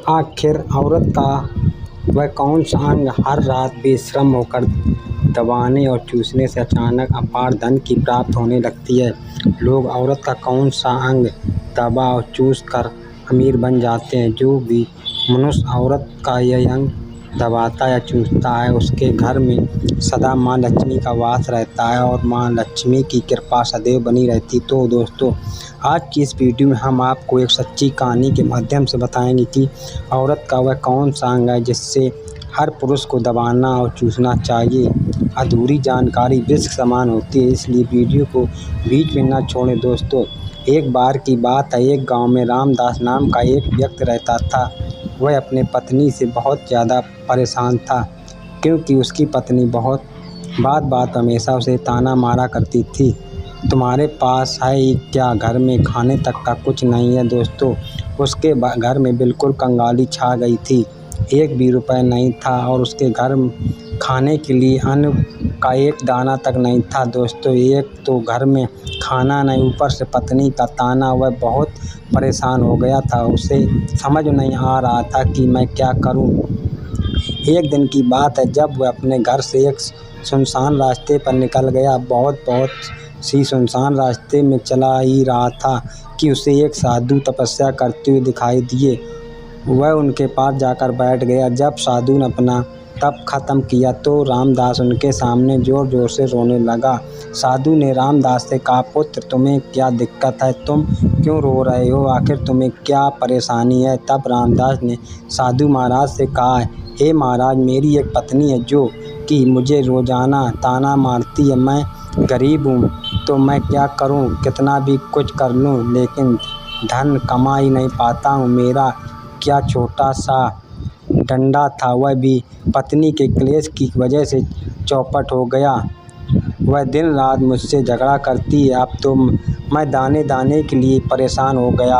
आखिर औरत का वह कौन सा अंग हर रात बेशर्म होकर दबाने और चूसने से अचानक अपार धन की प्राप्त होने लगती है। लोग औरत का कौन सा अंग दबा और चूस कर अमीर बन जाते हैं। जो भी मनुष्य औरत का यह अंग दबाता या चूसता है उसके घर में सदा माँ लक्ष्मी का वास रहता है और माँ लक्ष्मी की कृपा सदैव बनी रहती। तो दोस्तों, आज की इस वीडियो में हम आपको एक सच्ची कहानी के माध्यम से बताएंगे कि औरत का वह कौन सा अंग है जिससे हर पुरुष को दबाना और चूसना चाहिए। अधूरी जानकारी विष समान होती है, इसलिए वीडियो को बीच में न छोड़ें। दोस्तों, एक बार की बात है, एक गांव में रामदास नाम का एक व्यक्ति रहता था। वह अपने पत्नी से बहुत ज़्यादा परेशान था क्योंकि उसकी पत्नी बहुत बात हमेशा उसे ताना मारा करती थी। तुम्हारे पास है ही क्या, घर में खाने तक का कुछ नहीं है। दोस्तों, उसके घर में बिल्कुल कंगाली छा गई थी। एक भी रुपए नहीं था और उसके घर खाने के लिए अन्न का एक दाना तक नहीं था। दोस्तों, एक तो घर में खाना नहीं, ऊपर से पत्नी का ताना। वह बहुत परेशान हो गया था। उसे समझ नहीं आ रहा था कि मैं क्या करूं। एक दिन की बात है, जब वह अपने घर से एक सुनसान रास्ते पर निकल गया। बहुत सी सुनसान रास्ते में चला ही रहा था कि उसे एक साधु तपस्या करते हुए दिखाई दिए। वह उनके पास जाकर बैठ गया। जब साधु ने अपना तप खत्म किया तो रामदास उनके सामने जोर जोर से रोने लगा। साधु ने रामदास से कहा, पुत्र, तुम्हें क्या दिक्कत है? तुम क्यों रो रहे हो? आखिर तुम्हें क्या परेशानी है? तब रामदास ने साधु महाराज से कहा, हे महाराज, मेरी एक पत्नी है जो कि मुझे रोजाना ताना मारती है। मैं गरीब हूँ तो मैं क्या करूँ? कितना भी कुछ कर लूँ लेकिन धन कमा ही नहीं पाता हूँ। मेरा क्या छोटा सा डंडा था, वह भी पत्नी के क्लेश की वजह से चौपट हो गया। वह दिन रात मुझसे झगड़ा करती है। अब तो मैं दाने दाने के लिए परेशान हो गया।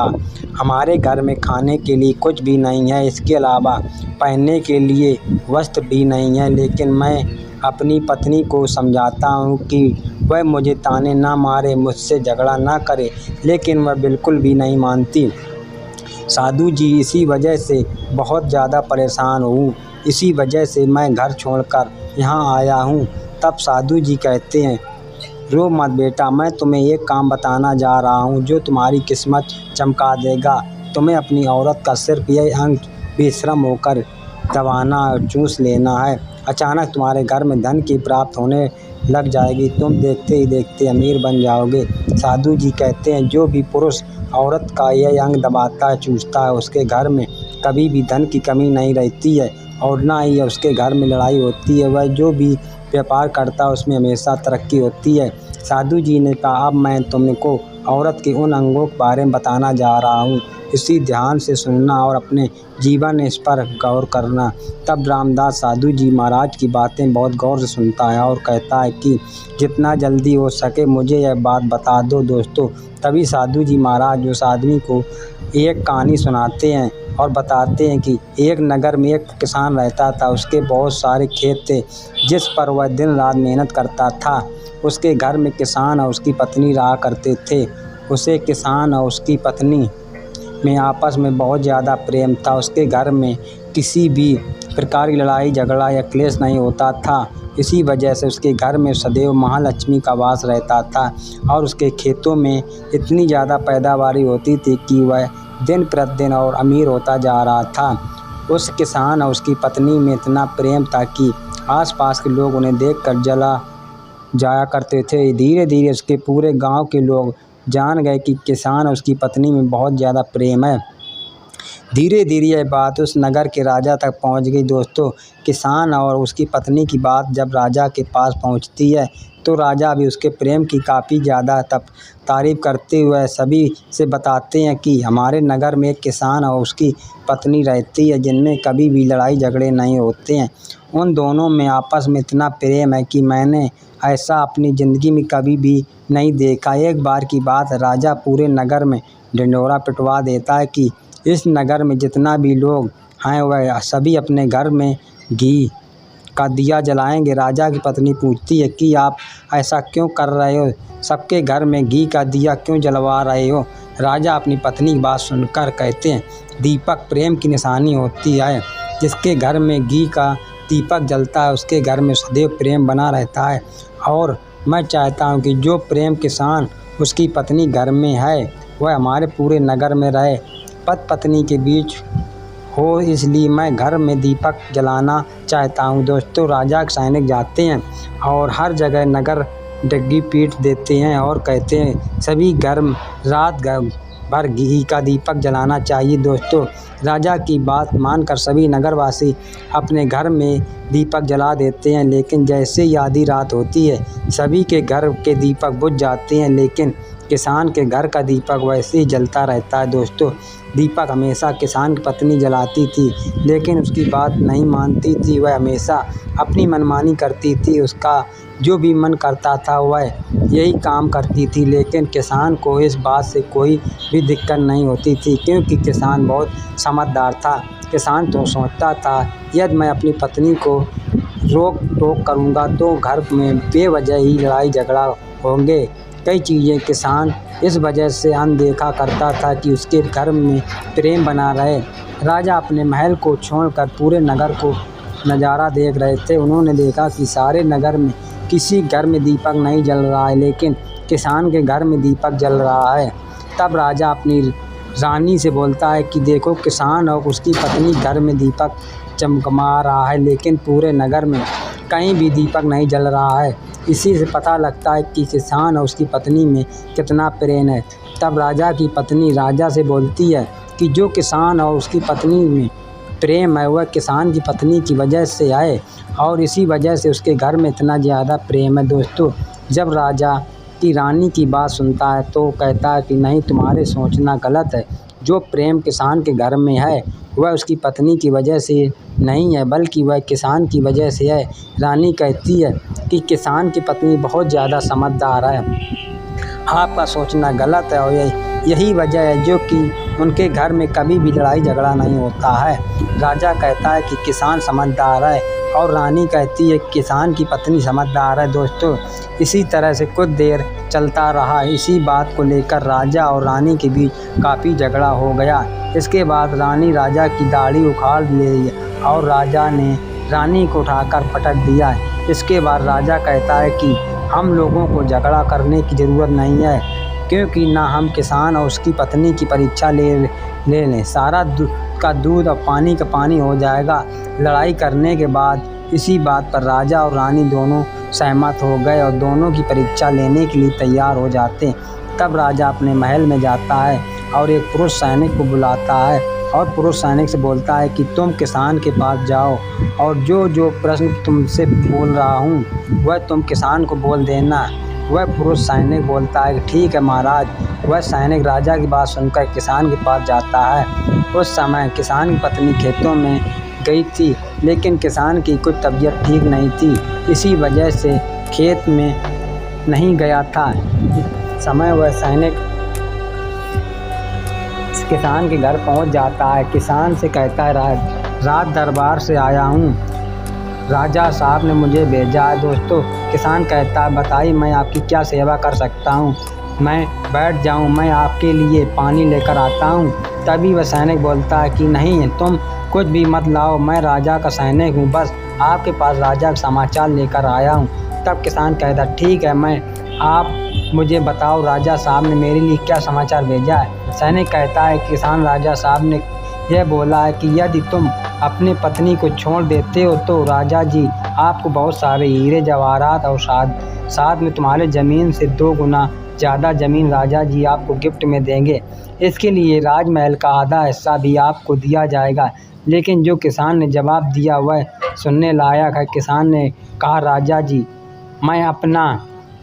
हमारे घर में खाने के लिए कुछ भी नहीं है, इसके अलावा पहनने के लिए वस्त्र भी नहीं है। लेकिन मैं अपनी पत्नी को समझाता हूँ कि वह मुझे ताने ना मारे, मुझसे झगड़ा ना करे, लेकिन वह बिल्कुल भी नहीं मानती। साधु जी, इसी वजह से बहुत ज़्यादा परेशान हूँ, इसी वजह से मैं घर छोड़कर यहाँ आया हूँ। तब साधु जी कहते हैं, रो मत बेटा, मैं तुम्हें एक काम बताना जा रहा हूँ जो तुम्हारी किस्मत चमका देगा। तुम्हें अपनी औरत का सिर्फ यह अंग बेशर्म होकर दबाना और चूस लेना है। अचानक तुम्हारे घर में धन की प्राप्त होने लग जाएगी। तुम देखते ही देखते अमीर बन जाओगे। साधु जी कहते हैं, जो भी पुरुष औरत का यह अंग दबाता है, चूसता है, उसके घर में कभी भी धन की कमी नहीं रहती है और ना ही उसके घर में लड़ाई होती है। वह जो भी व्यापार करता है उसमें हमेशा तरक्की होती है। साधु जी ने कहा, अब मैं तुमको औरत के उन अंगों के बारे में बताना जा रहा हूँ, इसी ध्यान से सुनना और अपने जीवन इस पर गौर करना। तब रामदास साधु जी महाराज की बातें बहुत गौर से सुनता है और कहता है कि जितना जल्दी हो सके मुझे यह बात बता दो। दोस्तों, तभी साधु जी महाराज उस आदमी को एक कहानी सुनाते हैं और बताते हैं कि एक नगर में एक किसान रहता था। उसके बहुत सारे खेत थे जिस पर वह दिन रात मेहनत करता था। उसके घर में किसान और उसकी पत्नी रहा करते थे। उसे किसान और उसकी पत्नी में आपस में बहुत ज़्यादा प्रेम था। उसके घर में किसी भी प्रकार की लड़ाई झगड़ा या क्लेश नहीं होता था। इसी वजह से उसके घर में सदैव महालक्ष्मी का वास रहता था और उसके खेतों में इतनी ज़्यादा पैदावारी होती थी कि वह दिन प्रतिदिन और अमीर होता जा रहा था। उस किसान और उसकी पत्नी में इतना प्रेम था कि आसपास के लोग उन्हें देखकर जला जाया करते थे। धीरे धीरे उसके पूरे गांव के लोग जान गए कि किसान और उसकी पत्नी में बहुत ज़्यादा प्रेम है। धीरे धीरे यह बात उस नगर के राजा तक पहुंच गई। दोस्तों, किसान और उसकी पत्नी की बात जब राजा के पास पहुंचती है तो राजा भी उसके प्रेम की काफ़ी ज़्यादा तारीफ़ करते हुए सभी से बताते हैं कि हमारे नगर में एक किसान और उसकी पत्नी रहती है जिनमें कभी भी लड़ाई झगड़े नहीं होते हैं। उन दोनों में आपस में इतना प्रेम है कि मैंने ऐसा अपनी ज़िंदगी में कभी भी नहीं देखा। एक बार की बात, राजा पूरे नगर में ढिंढोरा पिटवा देता है कि इस नगर में जितना भी लोग हैं वह सभी अपने घर में घी का दिया जलाएंगे। राजा की पत्नी पूछती है कि आप ऐसा क्यों कर रहे हो? सबके घर में घी का दिया क्यों जलवा रहे हो? राजा अपनी पत्नी की बात सुनकर कहते हैं, दीपक प्रेम की निशानी होती है। जिसके घर में घी का दीपक जलता है उसके घर में सदैव प्रेम बना रहता है। और मैं चाहता हूँ कि जो प्रेम किसान उसकी पत्नी घर में है वह हमारे पूरे नगर में रहे। पति पत्नी के बीच हो, इसलिए मैं घर में दीपक जलाना चाहता हूँ। दोस्तों, राजा के सैनिक जाते हैं और हर जगह नगर डग्गी पीट देते हैं और कहते हैं सभी घर रात भर घी का दीपक जलाना चाहिए। दोस्तों, राजा की बात मानकर सभी नगरवासी अपने घर में दीपक जला देते हैं, लेकिन जैसे ही आधी रात होती है सभी के घर के दीपक बुझ जाते हैं, लेकिन किसान के घर का दीपक वैसे ही जलता रहता है। दोस्तों, दीपक हमेशा किसान की पत्नी जलाती थी, लेकिन उसकी बात नहीं मानती थी। वह हमेशा अपनी मनमानी करती थी, उसका जो भी मन करता था वह यही काम करती थी, लेकिन किसान को इस बात से कोई भी दिक्कत नहीं होती थी, क्योंकि किसान बहुत समझदार था। किसान तो सोचता था यदि मैं अपनी पत्नी को रोक टोक करूँगा तो घर में बेवजह ही लड़ाई झगड़ा होंगे। कई चीज़ें किसान इस वजह से अनदेखा करता था कि उसके घर में प्रेम बना रहे। राजा अपने महल को छोड़कर पूरे नगर को नज़ारा देख रहे थे। उन्होंने देखा कि सारे नगर में किसी घर में दीपक नहीं जल रहा है, लेकिन किसान के घर में दीपक जल रहा है। तब राजा अपनी रानी से बोलता है कि देखो, किसान और उसकी पत्नी घर में दीपक चमकमा रहा है, लेकिन पूरे नगर में कहीं भी दीपक नहीं जल रहा है। इसी से पता लगता है कि किसान और उसकी पत्नी में कितना प्रेम है। तब राजा की पत्नी राजा से बोलती है कि जो किसान और उसकी पत्नी में प्रेम है वह किसान की पत्नी की वजह से है, और इसी वजह से उसके घर में इतना ज़्यादा प्रेम है। दोस्तों, जब राजा की रानी की बात सुनता है तो कहता है कि नहीं, तुम्हारे सोचना गलत है। जो प्रेम किसान के घर में है वह उसकी पत्नी की वजह से नहीं है, बल्कि वह किसान की वजह से है। रानी कहती है कि किसान की पत्नी बहुत ज़्यादा समझदार है, आपका सोचना गलत है, और यही वजह है जो कि उनके घर में कभी भी लड़ाई झगड़ा नहीं होता है। राजा कहता है कि किसान समझदार है, और रानी कहती है किसान की पत्नी समझदार है। दोस्तों, इसी तरह से कुछ देर चलता रहा। इसी बात को लेकर राजा और रानी के बीच काफ़ी झगड़ा हो गया। इसके बाद रानी राजा की दाढ़ी उखाड़ ली और राजा ने रानी को उठाकर पटक दिया। इसके बाद राजा कहता है कि हम लोगों को झगड़ा करने की ज़रूरत नहीं है, क्योंकि ना हम किसान और उसकी पत्नी की परीक्षा ले लें। सारा का दूध और पानी का पानी हो जाएगा। लड़ाई करने के बाद इसी बात पर राजा और रानी दोनों सहमत हो गए और दोनों की परीक्षा लेने के लिए तैयार हो जाते। तब राजा अपने महल में जाता है और एक पुरुष सैनिक को बुलाता है और पुरुष सैनिक से बोलता है कि तुम किसान के पास जाओ और जो जो प्रश्न तुमसे बोल रहा हूँ वह तुम किसान को बोल देना। वह पुरुष सैनिक बोलता है कि ठीक है महाराज। वह सैनिक राजा की बात सुनकर किसान के पास जाता है। उस समय किसान की पत्नी खेतों में गई थी, लेकिन किसान की कुछ तबीयत ठीक नहीं थी, इसी वजह से खेत में नहीं गया था। समय वह सैनिक किसान के घर पहुंच जाता है। किसान से कहता है रात दरबार से आया हूं, राजा साहब ने मुझे भेजा है। दोस्तों, किसान कहता है बताइए मैं आपकी क्या सेवा कर सकता हूं, मैं बैठ जाऊं, मैं आपके लिए पानी लेकर आता हूं। तभी वह सैनिक बोलता है कि नहीं, तुम कुछ भी मत लाओ, मैं राजा का सैनिक हूं, बस आपके पास राजा का समाचार लेकर आया हूं। तब किसान कहता ठीक है, आप मुझे बताओ राजा साहब ने मेरे लिए क्या समाचार भेजा है। सैनिक कहता है किसान राजा साहब ने यह बोला है कि यदि तुम अपनी पत्नी को छोड़ देते हो तो राजा जी आपको बहुत सारे हीरे जवाहरात और साथ में तुम्हारे ज़मीन से 2 गुना ज़्यादा ज़मीन राजा जी आपको गिफ्ट में देंगे। इसके लिए राजमहल का आधा हिस्सा भी आपको दिया जाएगा। लेकिन जो किसान ने जवाब दिया वह सुनने लायक है। किसान ने कहा राजा जी, मैं अपना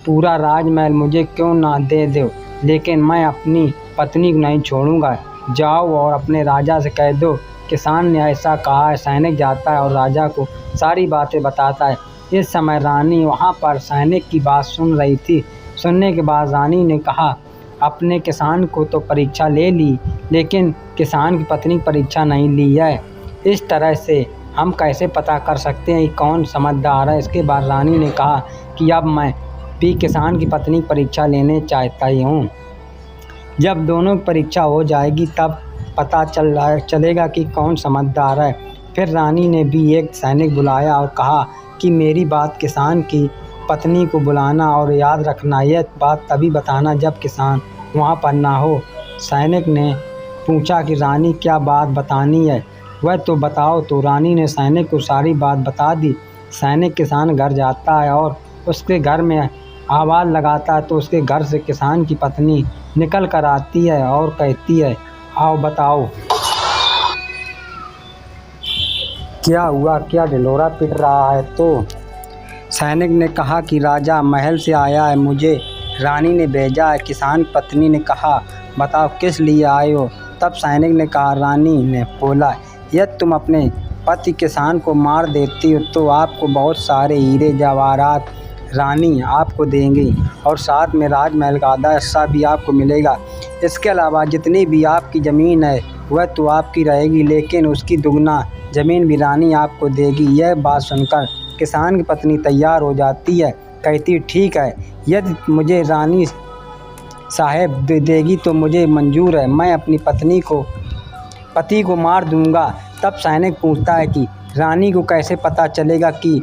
पूरा राजमहल मुझे क्यों ना दे दो, लेकिन मैं अपनी पत्नी को नहीं छोड़ूंगा। जाओ और अपने राजा से कह दो। किसान ने ऐसा कहा है। सैनिक जाता है और राजा को सारी बातें बताता है। इस समय रानी वहाँ पर सैनिक की बात सुन रही थी। सुनने के बाद रानी ने कहा अपने किसान को तो परीक्षा ले ली, लेकिन किसान की पत्नी परीक्षा नहीं ली है। इस तरह से हम कैसे पता कर सकते हैं कि कौन समझदार है। इसके बाद रानी ने कहा कि अब मैं भी किसान की पत्नी परीक्षा लेने चाहता ही हूँ। जब दोनों की परीक्षा हो जाएगी तब पता चलेगा कि कौन समझदार है। फिर रानी ने भी एक सैनिक बुलाया और कहा कि मेरी बात किसान की पत्नी को बुलाना और याद रखना, यह बात तभी बताना जब किसान वहाँ पर ना हो। सैनिक ने पूछा कि रानी क्या बात बतानी है, वह तो बताओ। तो रानी ने सैनिक को सारी बात बता दी। सैनिक किसान घर जाता है और उसके घर में आवाज़ लगाता है तो उसके घर से किसान की पत्नी निकल कर आती है और कहती है, आओ बताओ क्या हुआ, क्या ढिंढोरा पीट रहा है। तो सैनिक ने कहा कि राजा महल से आया है, मुझे रानी ने भेजा है। किसान पत्नी ने कहा, बताओ किस लिए आए हो। तब सैनिक ने कहा, रानी ने बोला, यदि तुम अपने पति किसान को मार देती हो तो आपको बहुत सारे हीरे जवाहरात रानी आपको देंगी और साथ में राजमहल का आधा हिस्सा भी आपको मिलेगा। इसके अलावा जितनी भी आपकी ज़मीन है वह तो आपकी रहेगी, लेकिन उसकी दुगना ज़मीन भी रानी आपको देगी। यह बात सुनकर किसान की पत्नी तैयार हो जाती है, कहती ठीक है, यदि मुझे रानी साहब देगी तो मुझे मंजूर है, मैं अपनी पति को मार दूंगा। तब सैनिक पूछता है कि रानी को कैसे पता चलेगा कि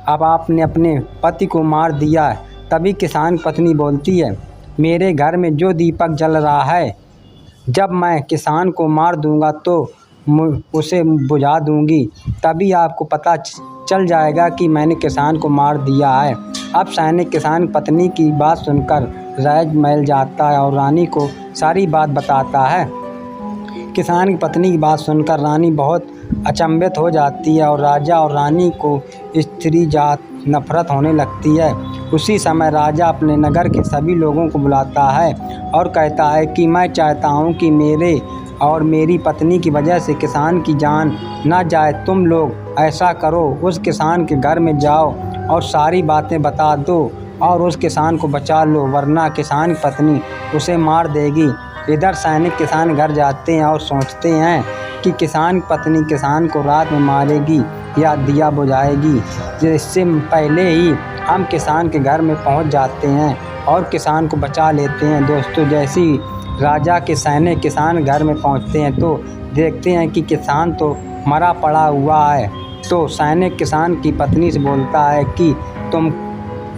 अब आपने अपने पति को मार दिया है। तभी किसान पत्नी बोलती है, मेरे घर में जो दीपक जल रहा है, जब मैं किसान को मार दूंगा तो उसे बुझा दूंगी, तभी आपको पता चल जाएगा कि मैंने किसान को मार दिया है। अब सैनिक किसान पत्नी की बात सुनकर राजमहल जाता है और रानी को सारी बात बताता है। किसान की पत्नी की बात सुनकर रानी बहुत अचंभित हो जाती है और राजा और रानी को स्त्री जात नफरत होने लगती है। उसी समय राजा अपने नगर के सभी लोगों को बुलाता है और कहता है कि मैं चाहता हूँ कि मेरे और मेरी पत्नी की वजह से किसान की जान ना जाए। तुम लोग ऐसा करो, उस किसान के घर में जाओ और सारी बातें बता दो और उस किसान को बचा लो, वरना किसान की पत्नी उसे मार देगी। इधर सैनिक किसान घर जाते हैं और सोचते हैं कि किसान की पत्नी किसान को रात में मारेगी या दिया बुझाएगी। जिससे पहले ही हम किसान के घर में पहुंच जाते हैं और किसान को बचा लेते हैं। दोस्तों, जैसे ही राजा के सैनिक किसान घर में पहुंचते हैं तो देखते हैं कि किसान तो मरा पड़ा हुआ है। तो सैनिक किसान की पत्नी से बोलता है कि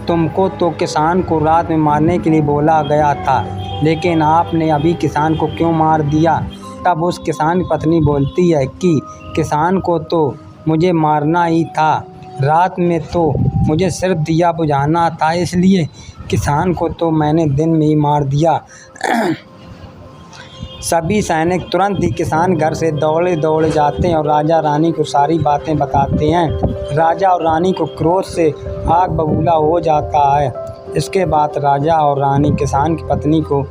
तुमको तो किसान को रात में मारने के लिए बोला गया था, लेकिन आपने अभी किसान को क्यों मार दिया। तब उस किसान की पत्नी बोलती है कि किसान को तो मुझे मारना ही था, रात में तो मुझे सिर्फ दिया बुझाना था, इसलिए किसान को तो मैंने दिन में ही मार दिया। सभी सैनिक तुरंत ही किसान घर से दौड़े जाते हैं और राजा रानी को सारी बातें बताते हैं। राजा और रानी को क्रोध से आग बबूला हो जाता है। इसके बाद राजा और रानी किसान की पत्नी को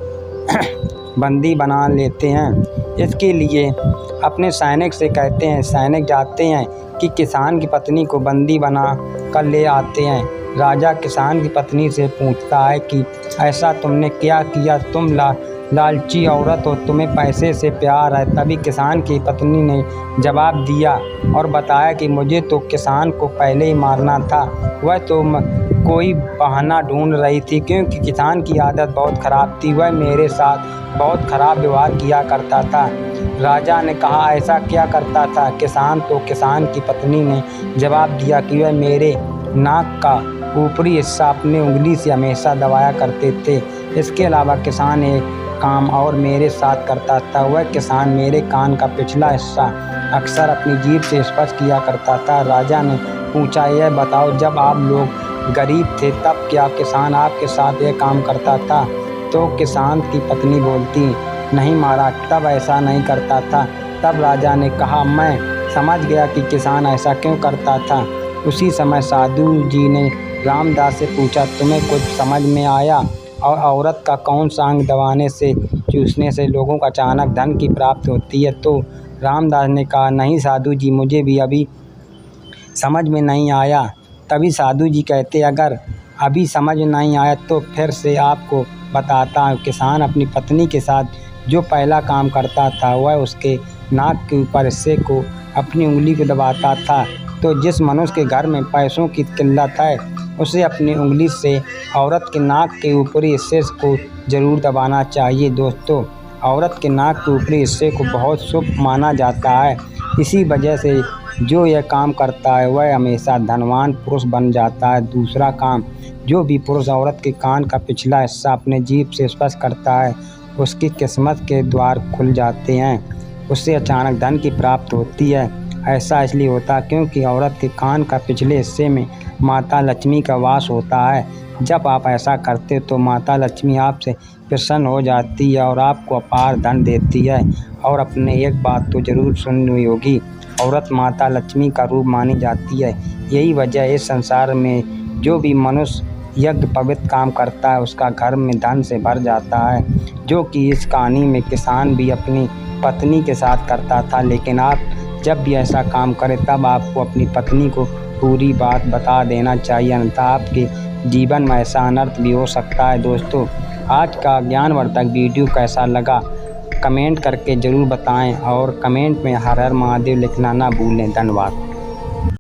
बंदी बना लेते हैं। इसके लिए अपने सैनिक से कहते हैं, सैनिक जाते हैं कि किसान की पत्नी को बंदी बना कर ले आते हैं। राजा किसान की पत्नी से पूछता है कि ऐसा तुमने क्या किया, तुम लालची औरत हो, तुम्हें पैसे से प्यार है। तभी किसान की पत्नी ने जवाब दिया और बताया कि मुझे तो किसान को पहले ही मारना था, वह तो कोई बहाना ढूंढ रही थी, क्योंकि किसान की आदत बहुत ख़राब थी, वह मेरे साथ बहुत ख़राब व्यवहार किया करता था। राजा ने कहा, ऐसा क्या करता था। किसान की पत्नी ने जवाब दिया कि वह मेरे नाक का ऊपरी हिस्सा अपने उंगली से हमेशा दबाया करते थे। इसके अलावा किसान एक काम और मेरे साथ करता था, वह किसान मेरे कान का पिछला हिस्सा अक्सर अपनी जीभ से स्पर्श किया करता था। राजा ने पूछा, यह बताओ, जब आप लोग गरीब थे तब क्या किसान आपके साथ यह काम करता था। तो किसान की पत्नी बोलती, नहीं महाराज, तब ऐसा नहीं करता था। तब राजा ने कहा, मैं समझ गया कि किसान ऐसा क्यों करता था। उसी समय साधु जी ने रामदास से पूछा, तुम्हें कुछ समझ में आया और औरत का कौन सा अंग दबाने से चूसने से लोगों को अचानक धन की प्राप्ति होती है। तो रामदास ने कहा, नहीं साधु जी, मुझे भी अभी समझ में नहीं आया। तभी साधु जी कहते, अगर अभी समझ नहीं आया तो फिर से आपको बताता हूँ। किसान अपनी पत्नी के साथ जो पहला काम करता था वह उसके नाक के ऊपर हिस्से को अपनी उंगली को दबाता था। तो जिस मनुष्य के घर में पैसों की किल्लत है उसे अपनी उंगली से औरत के नाक के ऊपरी हिस्से को जरूर दबाना चाहिए। दोस्तों, औरत के नाक के ऊपरी हिस्से को बहुत शुभ माना जाता है। इसी वजह से जो यह काम करता है वह हमेशा धनवान पुरुष बन जाता है। दूसरा काम, जो भी पुरुष औरत के कान का पिछला हिस्सा अपने जीभ से स्पर्श करता है उसकी किस्मत के द्वार खुल जाते हैं, उससे अचानक धन की प्राप्ति होती है। ऐसा इसलिए होता है क्योंकि औरत के कान का पिछले हिस्से में माता लक्ष्मी का वास होता है। जब आप ऐसा करते तो माता लक्ष्मी आपसे प्रसन्न हो जाती है और आपको अपार धन देती है। और अपने एक बात तो जरूर सुनी हुई होगी, औरत माता लक्ष्मी का रूप मानी जाती है। यही वजह इस संसार में जो भी मनुष्य यज्ञ पवित्र काम करता है उसका घर में धन से भर जाता है। जो कि इस कहानी में किसान भी अपनी पत्नी के साथ करता था। लेकिन आप जब भी ऐसा काम करें तब आपको अपनी पत्नी को पूरी बात बता देना चाहिए, अन्यथा आपके जीवन में ऐसा अनर्थ भी हो सकता है। दोस्तों, आज का ज्ञानवर्धक वीडियो कैसा लगा कमेंट करके ज़रूर बताएं और कमेंट में हर हर महादेव लिखना ना भूलें। धन्यवाद।